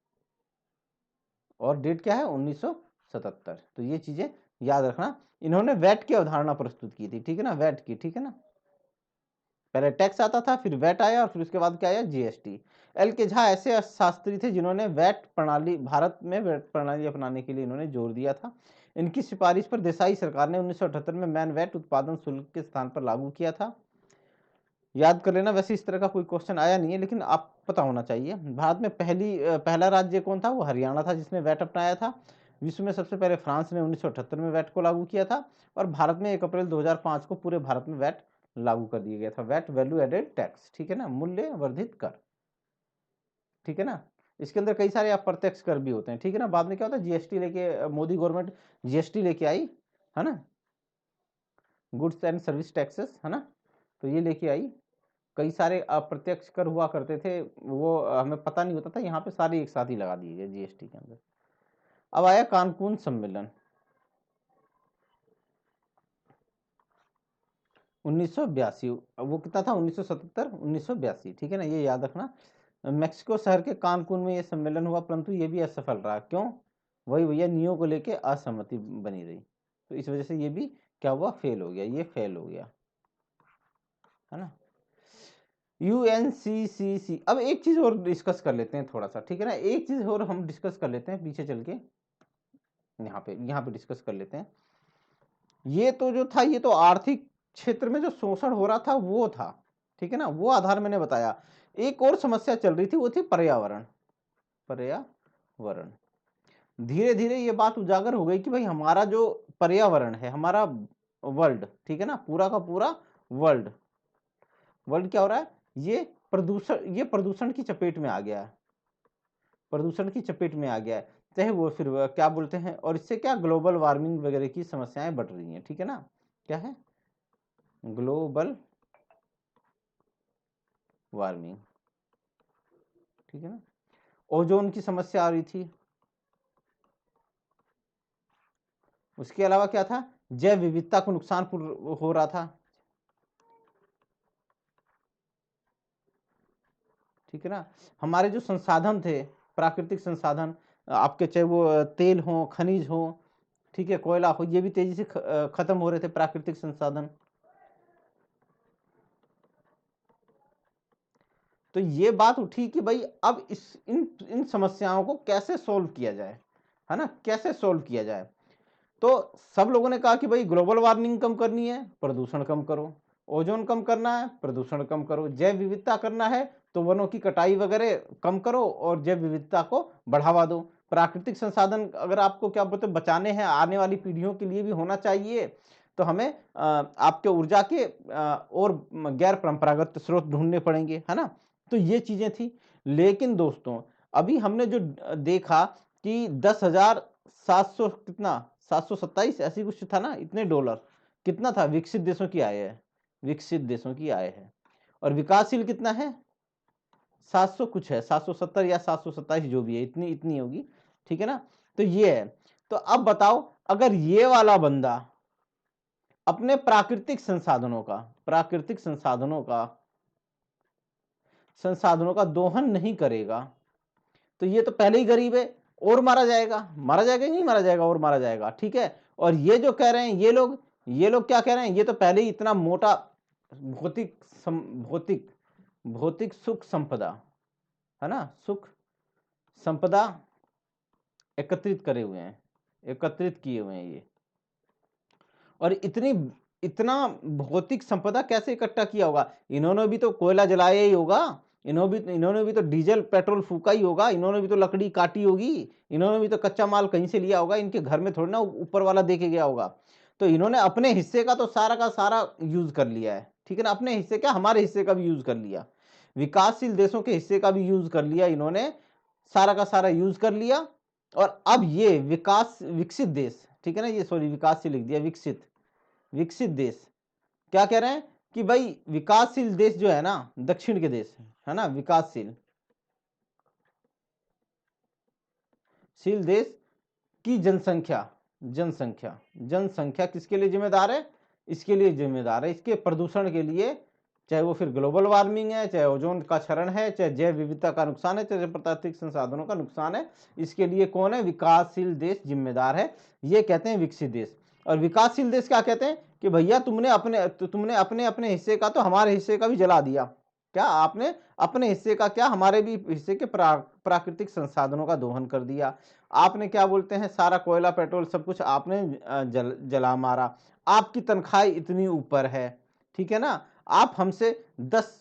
और डेट क्या है, 1977। तो ये चीजें याद रखना। इन्होंने वैट की अवधारणा प्रस्तुत की थी, ठीक है ना, वैट की, ठीक है ना। पहले टैक्स आता था, फिर वैट आया, और फिर उसके बाद क्या आया, जीएसटी। एल के झा ऐसे अर्थशास्त्री थे जिन्होंने वैट प्रणाली, भारत में वैट प्रणाली अपनाने के लिए इन्होंने जोर दिया था। इनकी सिफारिश पर देसाई सरकार ने 1978 में मैन वैट उत्पादन शुल्क के स्थान पर लागू किया था। याद कर लेना, वैसे इस तरह का कोई क्वेश्चन आया नहीं है, लेकिन आप पता होना चाहिए। भारत में पहला राज्य कौन था, वो हरियाणा था, जिसने वैट अपनाया था। विश्व में सबसे पहले फ्रांस ने 1978 में वैट को लागू किया था, और भारत में 1 अप्रैल 2005 को पूरे भारत में वैट लागू कर दिया गया था। वैट वैल्यू एडेड टैक्स, ठीक है ना, मूल्य वर्धित कर, ठीक है ना। इसके अंदर कई सारे अप्रत्यक्ष कर भी होते हैं, ठीक है ना। बाद में क्या होता है, जीएसटी लेके मोदी गवर्नमेंट जीएसटी लेके आई, है ना, गुड्स एंड सर्विस टैक्सेस, है ना। तो ये लेके आई, कई सारे अप्रत्यक्ष कर हुआ करते थे, वो हमें पता नहीं होता था, यहाँ पे सारे एक साथ ही लगा दिए गए जीएसटी के अंदर। अब आया कानकून सम्मेलन 1982, वो कितना था, 1977, 1982, ठीक है ना, ये याद रखना। मेक्सिको शहर के कानकून में ये सम्मेलन हुआ, परंतु ये भी असफल रहा। क्यों, वही भैया, नियो को लेके असहमति बनी रही, तो इस वजह से ये भी क्या हुआ, फेल हो गया, ये फेल हो गया, है ना। यूएनसीसीसी, अब एक चीज और डिस्कस कर लेते हैं थोड़ा सा, ठीक है ना, एक चीज और हम डिस्कस कर लेते हैं, पीछे चल के यहाँ पे डिस्कस कर लेते हैं। ये तो जो था, ये तो आर्थिक क्षेत्र में जो शोषण हो रहा था वो था, ठीक है ना, वो आधार मैंने बताया। एक और समस्या चल रही थी, वो थी पर्यावरण। पर्यावरण, धीरे धीरे ये बात उजागर हो गई कि भाई हमारा जो पर्यावरण है, हमारा वर्ल्ड, ठीक है ना, पूरा का पूरा वर्ल्ड, वर्ल्ड क्या हो रहा है, ये प्रदूषण की चपेट में आ गया है, प्रदूषण की चपेट में आ गया है, चाहे वो फिर क्या बोलते हैं, और इससे क्या ग्लोबल वार्मिंग वगैरह की समस्याएं बढ़ रही हैं, ठीक है ना। क्या है, ग्लोबल वार्मिंग, ठीक है ना। ओजोन की समस्या आ रही थी, उसके अलावा क्या था, जैव विविधता को नुकसान हो रहा था, ठीक है ना। हमारे जो संसाधन थे, प्राकृतिक संसाधन, आपके चाहे वो तेल हो, खनिज हो, ठीक है, कोयला हो, ये भी तेजी से खत्म हो रहे थे प्राकृतिक संसाधन। तो ये बात उठी कि भाई अब इन समस्याओं को कैसे सोल्व किया जाए, है ना, कैसे सोल्व किया जाए। तो सब लोगों ने कहा कि भाई ग्लोबल वार्मिंग कम करनी है, प्रदूषण कम करो, ओजोन कम करना है, प्रदूषण कम करो, जैव विविधता करना है तो वनों की कटाई वगैरह कम करो और जैव विविधता को बढ़ावा दो। प्राकृतिक संसाधन अगर आपको क्या बोलते बचाने हैं, आने वाली पीढ़ियों के लिए भी होना चाहिए, तो हमें आपके ऊर्जा के और गैर परंपरागत स्रोत ढूंढने पड़ेंगे, है ना। तो ये चीजें थी। लेकिन दोस्तों, अभी हमने जो देखा कि 10,700 कितना, 727 ऐसी कुछ था ना, इतने डॉलर कितना था, विकसित देशों की आय है, विकसित देशों की आय है। और विकासशील कितना है, 700 कुछ है, 770 या 727 जो भी है, इतनी इतनी होगी, ठीक है ना। तो ये है। तो अब बताओ, अगर ये वाला बंदा अपने प्राकृतिक संसाधनों का दोहन नहीं करेगा, तो ये तो पहले ही गरीब है, और मारा जाएगा, मारा जाएगा नहीं मारा जाएगा, और मारा जाएगा, ठीक है। और ये जो कह रहे हैं ये लोग, ये लोग क्या कह रहे हैं, ये तो पहले ही इतना मोटा भौतिक सुख संपदा है ना, सुख संपदा एकत्रित किए हुए हैं ये। और इतना भौतिक संपदा कैसे इकट्ठा किया होगा? इन्होंने भी तो कोयला जलाया ही होगा, इन्होंने भी तो डीजल पेट्रोल फूका ही होगा, इन्होंने भी तो लकड़ी काटी होगी, इन्होंने भी तो कच्चा माल कहीं से लिया होगा, इनके घर में थोड़ी ना ऊपर वाला दे के गया होगा। तो इन्होंने अपने हिस्से का तो सारा का सारा यूज कर लिया है, ठीक है ना, अपने हिस्से का, हमारे हिस्से का भी यूज कर लिया, विकासशील देशों के हिस्से का भी यूज कर लिया इन्होंने, सारा का सारा यूज कर लिया। और अब ये विकसित देश, ठीक है ना, ये सॉरी विकासशील लिख दिया, विकसित देश क्या कह रहे हैं कि भाई विकासशील देश जो है ना, दक्षिण के देश है ना, विकासशील देश की जनसंख्या किसके लिए जिम्मेदार है? इसके लिए जिम्मेदार है, इसके प्रदूषण के लिए, चाहे वो फिर ग्लोबल वार्मिंग है, चाहे ओजोन का क्षरण है, चाहे जैव विविधता का नुकसान है, चाहे प्राकृतिक संसाधनों का नुकसान है, इसके लिए कौन है? विकासशील देश जिम्मेदार है, ये कहते हैं विकसित देश। और विकासशील देश क्या कहते हैं कि भैया तुमने अपने अपने हिस्से का तो हमारे हिस्से का भी जला दिया। क्या आपने अपने हिस्से का क्या, हमारे भी हिस्से के प्राकृतिक संसाधनों का दोहन कर दिया। आपने क्या बोलते हैं, सारा कोयला पेट्रोल सब कुछ आपने जला मारा। आपकी तनख्वाह इतनी ऊपर है, ठीक है ना, आप हमसे 10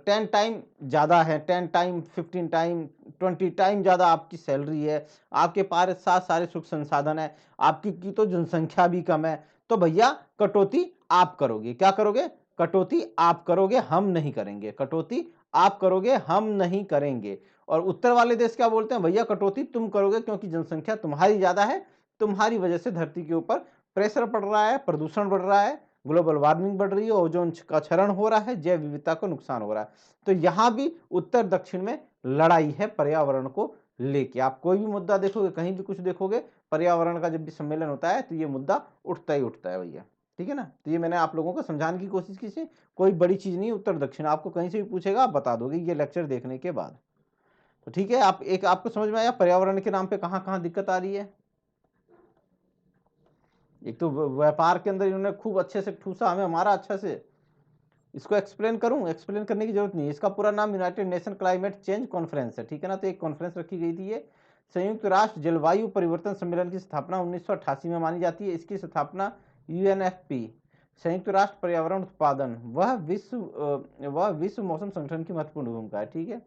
टाइम ज्यादा है, 10 टाइम 15 टाइम 20 टाइम ज्यादा आपकी सैलरी है, आपके पास सारे सुख संसाधन है, आपकी की तो जनसंख्या भी कम है। तो भैया कटौती आप करोगे, क्या करोगे? कटौती आप करोगे, हम नहीं करेंगे, कटौती आप करोगे, हम नहीं करेंगे। और उत्तर वाले देश क्या बोलते हैं? भैया कटौती तुम करोगे, क्योंकि जनसंख्या तुम्हारी ज्यादा है, तुम्हारी वजह से धरती के ऊपर प्रेशर पड़ रहा है, प्रदूषण बढ़ रहा है, ग्लोबल वार्मिंग बढ़ रही है, ओजोन का क्षरण हो रहा है, जैव विविधता को नुकसान हो रहा है। तो यहां भी उत्तर दक्षिण में लड़ाई है पर्यावरण को लेके। आप कोई भी मुद्दा देखोगे, कहीं भी कुछ देखोगे, पर्यावरण का जब भी सम्मेलन होता है तो ये मुद्दा उठता ही उठता है भैया, ठीक है ना। तो ये मैंने आप लोगों को समझाने की कोशिश की थी, कोई बड़ी चीज नहीं, उत्तर दक्षिण आपको कहीं से भी पूछेगा आप बता दोगे ये लेक्चर देखने के बाद। तो ठीक है, आपको समझ में आया पर्यावरण के नाम पे कहां कहां दिक्कत आ रही है। एक तो व्यापार के अंदर इन्होंने खूब अच्छे से ठूसा हमें, हमारा अच्छा से, इसको एक्सप्लेन करूं? एक्सप्लेन करने की जरूरत नहीं, इसका पूरा नाम United nation climate change conference है, ठीक है ना। तो एक कॉन्फ्रेंस रखी गई थी, ये संयुक्त राष्ट्र जलवायु परिवर्तन सम्मेलन की स्थापना 1988 में मानी जाती है। इसकी स्थापना यूएनएफपी, संयुक्त राष्ट्र पर्यावरण उत्पादन, वह विश्व मौसम संगठन की महत्वपूर्ण भूमिका है, ठीक है।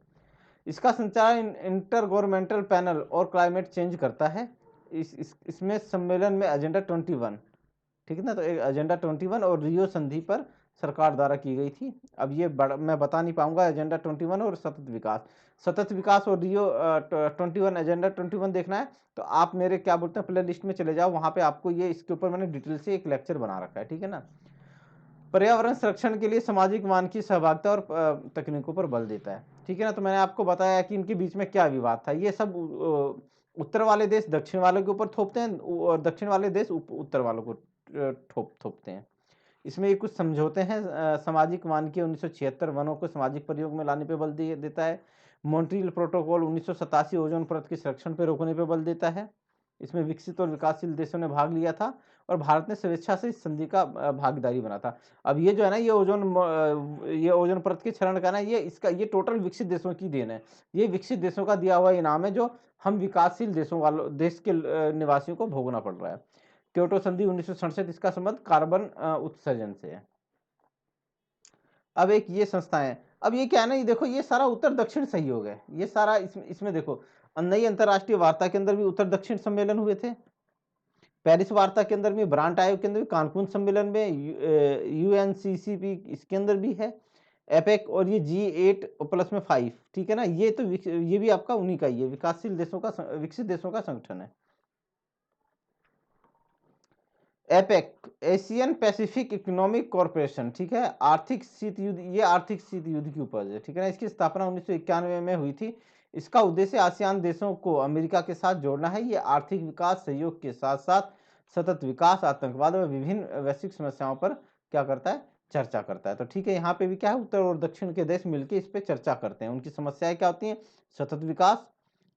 इसका संचालन इंटर गवर्नमेंटल पैनल और क्लाइमेट चेंज करता है। इसमें सम्मेलन में एजेंडा 21, ठीक है ना, तो एजेंडा 21 और रियो संधि पर सरकार द्वारा की गई थी। अब ये मैं बता नहीं पाऊंगा, एजेंडा 21 और सतत विकास और रियो 21, एजेंडा 21 देखना है तो आप मेरे क्या बोलते हैं प्ले लिस्ट में चले जाओ, वहां पे आपको ये, इसके ऊपर मैंने डिटेल से एक लेक्चर बना रखा है, ठीक है ना। पर्यावरण संरक्षण के लिए सामाजिक मानकीय सहभागिता और तकनीकों पर बल देता है, ठीक है ना। तो मैंने आपको बताया कि इनके बीच में क्या विवाद था। ये सब उत्तर वाले देश दक्षिण वालों के ऊपर थोपते हैं और दक्षिण वाले देश उत्तर वालों को थोपते हैं। इसमें ये कुछ समझौते हैं। सामाजिक मानकीय 1976 वनों को सामाजिक प्रयोग में लाने पर बल देता है। मॉन्ट्रियल प्रोटोकॉल 1987 ओजोन परत के संरक्षण पर रोकने पर बल देता है। इसमें विकसित और विकासशील देशों ने भाग लिया था और भारत ने स्वेच्छा से इस संधि का भागीदारी बना था। अब ये जो है ना, ये ओजोन परत के क्षरण का ना, ये टोटल विकसित देशों की देन है। ये विकसित देशों का दिया हुआ इनाम है जो हम विकासशील देश के निवासियों को भोगना पड़ रहा है। क्योटो संधि 1967, इसका संबंध कार्बन उत्सर्जन से है। अब एक ये संस्थाएं, अब ये क्या है ना, ये देखो ये सारा उत्तर दक्षिण सहयोग है, ये सारा इसमें देखो, नई अंतरराष्ट्रीय वार्ता के अंदर भी उत्तर दक्षिण सम्मेलन हुए थे। पेरिस वार्ता के अंदर भी, ब्रांट आयोग के अंदर भी, कानकून सम्मेलन में, यूएनसीसीपी इसके अंदर भी है, एपेक और ये G8+5, ठीक है ना। ये तो ये भी आपका उन्हीं का ही है, विकासशील देशों का, विकसित देशों का संगठन है। APEC, Asian Pacific economic corporation, ठीक है, आर्थिक शीत युद्ध, ये आर्थिक शीत युद्ध की उपज है, ठीक है ना। इसकी स्थापना 1991 में हुई थी। इसका उद्देश्य आसियान देशों को अमेरिका के साथ जोड़ना है। ये आर्थिक विकास सहयोग के साथ साथ सतत विकास, आतंकवाद और विभिन्न वैश्विक समस्याओं पर क्या करता है? चर्चा करता है। तो ठीक है, यहाँ पे भी क्या है, उत्तर और दक्षिण के देश मिलकर इस पर चर्चा करते हैं। उनकी समस्याएं क्या होती हैं? सतत विकास,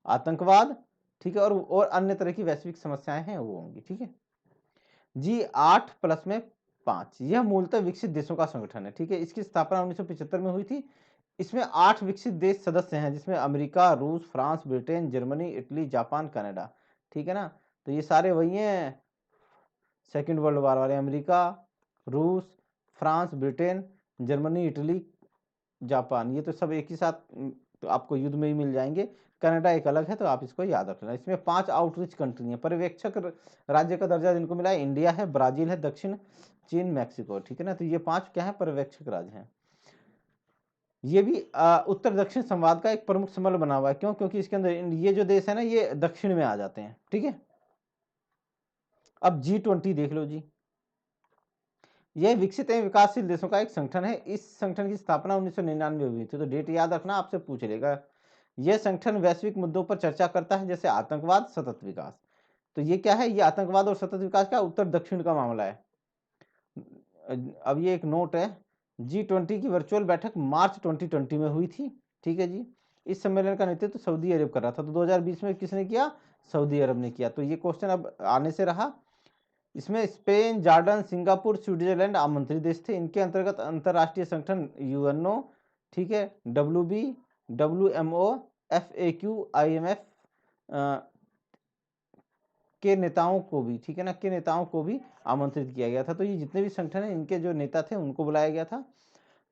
आतंकवाद, ठीक है, और अन्य तरह की वैश्विक समस्याएं हैं वो होंगी, ठीक है। G8+5 यह मूलतः विकसित देशों का संगठन है, ठीक है। इसकी स्थापना 1975 में हुई थी। इसमें 8 विकसित देश सदस्य हैं, जिसमें अमेरिका, रूस, France, Britain, Germany, Italy, Japan, Canada, ठीक है ना। तो ये सारे वही हैं सेकेंड वर्ल्ड वार वाले, अमेरिका, रूस, France, Britain, Germany, Italy, Japan, ये तो सब एक ही साथ तो आपको युद्ध में ही मिल जाएंगे। कनाडा एक अलग है, तो आप इसको याद रखना। इसमें 5 आउटरीच कंट्री हैं। पर्यवेक्षक राज्य का दर्जा जिनको मिला है, इंडिया है, ब्राजील है, दक्षिण चीन, मैक्सिको, ठीक है ना। तो ये 5 क्या है, पर्यवेक्षक राज्य हैं। ये भी उत्तर दक्षिण संवाद का एक प्रमुख संबल बना हुआ है। क्यों? क्योंकि इसके अंदर ये जो देश है ना, ये दक्षिण में आ जाते हैं, ठीक है। अब G20 देख लो जी। यह विकसित एवं विकासशील देशों का एक संगठन है। इस संगठन की स्थापना 1999 में हुई थी। तो डेट याद रखना, आपसे पूछ लेगा। यह संगठन वैश्विक मुद्दों पर चर्चा करता है, जैसे आतंकवाद, सतत विकास। तो ये क्या है, ये आतंकवाद और सतत विकास का उत्तर दक्षिण का मामला है। अब ये एक नोट है, G20 की वर्चुअल बैठक मार्च 2020 में हुई थी, ठीक है जी। इस सम्मेलन का नेतृत्व सऊदी अरब कर रहा था। तो 2020 में किसने किया? सऊदी अरब ने किया। तो ये क्वेश्चन अब आने से रहा। इसमें स्पेन, जॉर्डन, सिंगापुर, स्विट्जरलैंड आमंत्रित देश थे। इनके अंतर्गत अंतर्राष्ट्रीय संगठन यूएनओ, ठीक है, WB, WMO, FAQ, IMF के नेताओं को भी, ठीक है ना, के नेताओं को भी आमंत्रित किया गया था। तो ये जितने भी संगठन हैं, इनके जो नेता थे उनको बुलाया गया था।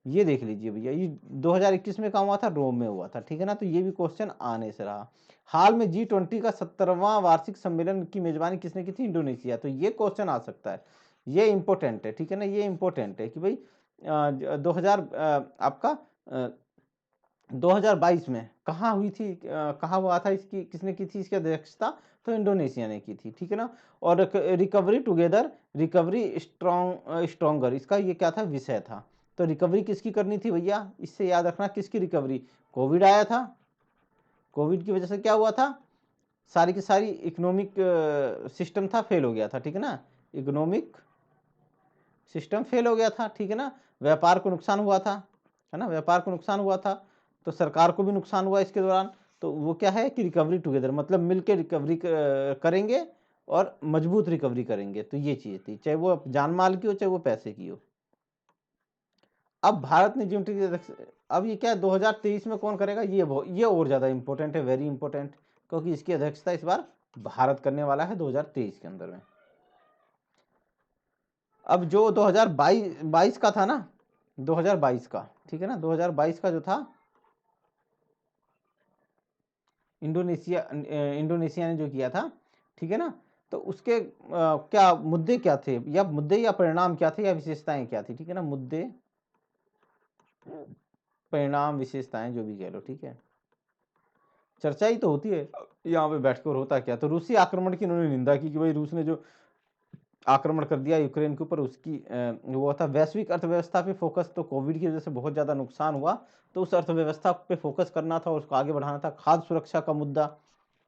ये देख लीजिए भैया, ये 2021 में कहाँ हुआ था? रोम में हुआ था, ठीक है ना। तो ये भी क्वेश्चन आने से रहा। हाल में G20 का 17वां वार्षिक सम्मेलन की मेजबानी किसने की थी? इंडोनेशिया। तो ये क्वेश्चन आ सकता है, ये इंपॉर्टेंट है, ठीक है ना। ये इंपॉर्टेंट है कि भाई 2022 में कहाँ हुई थी, कहाँ हुआ था, इसकी किसने की थी इसकी अध्यक्षता? तो इंडोनेशिया ने की थी, ठीक है ना। और रिकवरी टुगेदर, रिकवरी स्ट्रॉन्गर, इसका ये क्या था? विषय था। तो रिकवरी किसकी करनी थी भैया? इससे याद रखना, किसकी रिकवरी? कोविड आया था, कोविड की वजह से क्या हुआ था? सारी की सारी इकोनॉमिक सिस्टम था, फेल हो गया था, ठीक है ना। इकोनॉमिक सिस्टम फेल हो गया था, ठीक है ना। व्यापार को नुकसान हुआ था, है ना, व्यापार को नुकसान हुआ था। तो सरकार को भी नुकसान हुआ इसके दौरान। तो वो क्या है कि रिकवरी टुगेदर, मतलब मिलकर रिकवरी करेंगे और मजबूत रिकवरी करेंगे। तो ये चीज थी, चाहे वो जान माल की हो, चाहे वो पैसे की हो। अब भारत ने G20 अब ये क्या 2023 में कौन करेगा? ये और ज्यादा इंपॉर्टेंट है, वेरी इंपॉर्टेंट, क्योंकि इसकी अध्यक्षता इस बार भारत करने वाला है 2023 के अंदर में। अब जो 2022 का था ना, 2022 का, ठीक है ना, 2022 का जो था, इंडोनेशिया ने जो किया था, ठीक है ना। तो उसके क्या मुद्दे क्या थे, या मुद्दे या परिणाम क्या थे, या विशेषताएं क्या थी, ठीक है ना। मुद्दे, परिणाम, विशेषताएं, जो भी कह लो, ठीक है। चर्चा ही तो होती है यहाँ पे बैठकर, होता क्या। तो रूसी आक्रमण की उन्होंने निंदा की कि भाई रूस ने जो आक्रमण कर दिया यूक्रेन के ऊपर, उसकी वो था। वैश्विक अर्थव्यवस्था पे फोकस, तो कोविड की वजह से बहुत ज़्यादा नुकसान हुआ, तो उस अर्थव्यवस्था पे फोकस करना था और उसको आगे बढ़ाना था। खाद्य सुरक्षा का मुद्दा,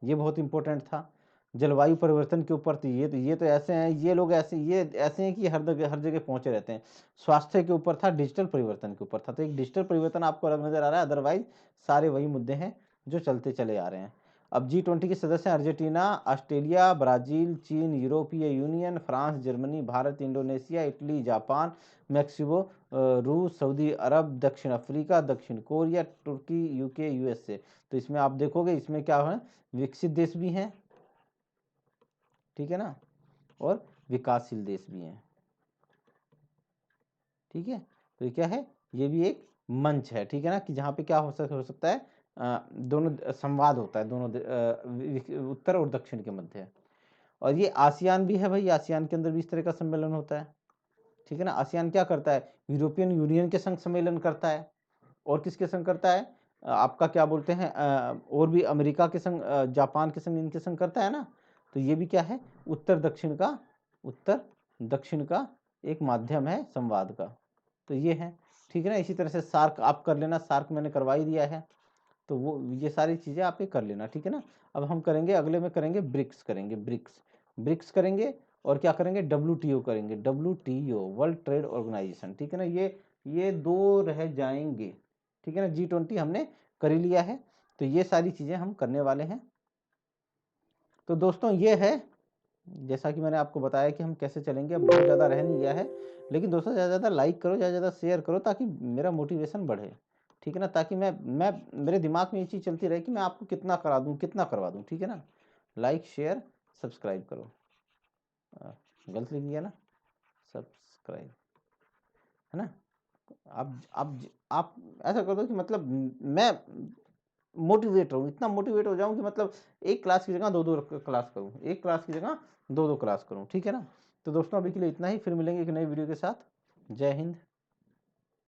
ये बहुत इंपॉर्टेंट था। जलवायु परिवर्तन के ऊपर, तो ये तो ऐसे हैं, ये लोग ऐसे हैं कि हर जगह पहुंचे रहते हैं। स्वास्थ्य के ऊपर था, डिजिटल परिवर्तन के ऊपर था। तो एक डिजिटल परिवर्तन आपको अलग नजर आ रहा है, अदरवाइज सारे वही मुद्दे हैं जो चलते चले आ रहे हैं। अब G20 के सदस्य हैं अर्जेंटीना, ऑस्ट्रेलिया, ब्राजील, चीन, यूरोपीय union, France, Germany, Bharat, Indonesia, Italy, Japan, Mexico, रूस, सऊदी अरब, दक्षिण अफ्रीका, दक्षिण कोरिया, तुर्की, UK, USA। तो इसमें आप देखोगे, इसमें क्या है, विकसित देश भी हैं, ठीक है ना, और विकासशील देश भी हैं, ठीक है। तो ये क्या है, ये भी एक मंच है, ठीक है ना, कि जहाँ पे क्या हो सकता है, दोनों संवाद होता है, दोनों उत्तर और दक्षिण के मध्य। और ये आसियान भी है भाई, आसियान के अंदर भी इस तरह का सम्मेलन होता है, ठीक है ना। आसियान क्या करता है? यूरोपियन यूनियन के संग सम्मेलन करता है, और किसके संग करता है? आपका क्या बोलते हैं, और भी अमेरिका के संग, जापान के संग, इनके संग करता है ना। तो ये भी क्या है, उत्तर दक्षिण का एक माध्यम है संवाद का। तो ये है, ठीक है ना। इसी तरह से सार्क आप कर लेना, सार्क मैंने करवा ही दिया है, तो वो ये सारी चीज़ें आप ये कर लेना, ठीक है ना। अब हम करेंगे, अगले में करेंगे ब्रिक्स, करेंगे ब्रिक्स करेंगे, और क्या करेंगे, WTO करेंगे, WTO, वर्ल्ड ट्रेड ऑर्गेनाइजेशन, ठीक है ना। ये दो रह जाएंगे, ठीक है ना। G20 हमने कर ही लिया है, तो ये सारी चीज़ें हम करने वाले हैं। तो दोस्तों ये है जैसा कि मैंने आपको बताया कि हम कैसे चलेंगे, अब बहुत ज़्यादा रह नहीं गया है, लेकिन दोस्तों ज़्यादा ज़्यादा लाइक करो, ज़्यादा ज़्यादा शेयर करो, ताकि मेरा मोटिवेशन बढ़े, ठीक है ना, ताकि मैं मेरे दिमाग में ये चीज़ चलती रहे कि मैं आपको कितना करा दूँ, कितना करवा दूँ, ठीक है ना। लाइक शेयर सब्सक्राइब करो, गलत लिख दिया ना, सब्सक्राइब, है ना। आप ऐसा कर दो कि मतलब मैं मोटिवेट रहूँ, इतना मोटिवेट हो जाऊँ कि मतलब एक क्लास की जगह 2-2 क्लास करूँ, एक क्लास की जगह 2-2 क्लास करूँ, ठीक है ना। तो दोस्तों अभी के लिए इतना ही, फिर मिलेंगे एक नई वीडियो के साथ। जय हिंद।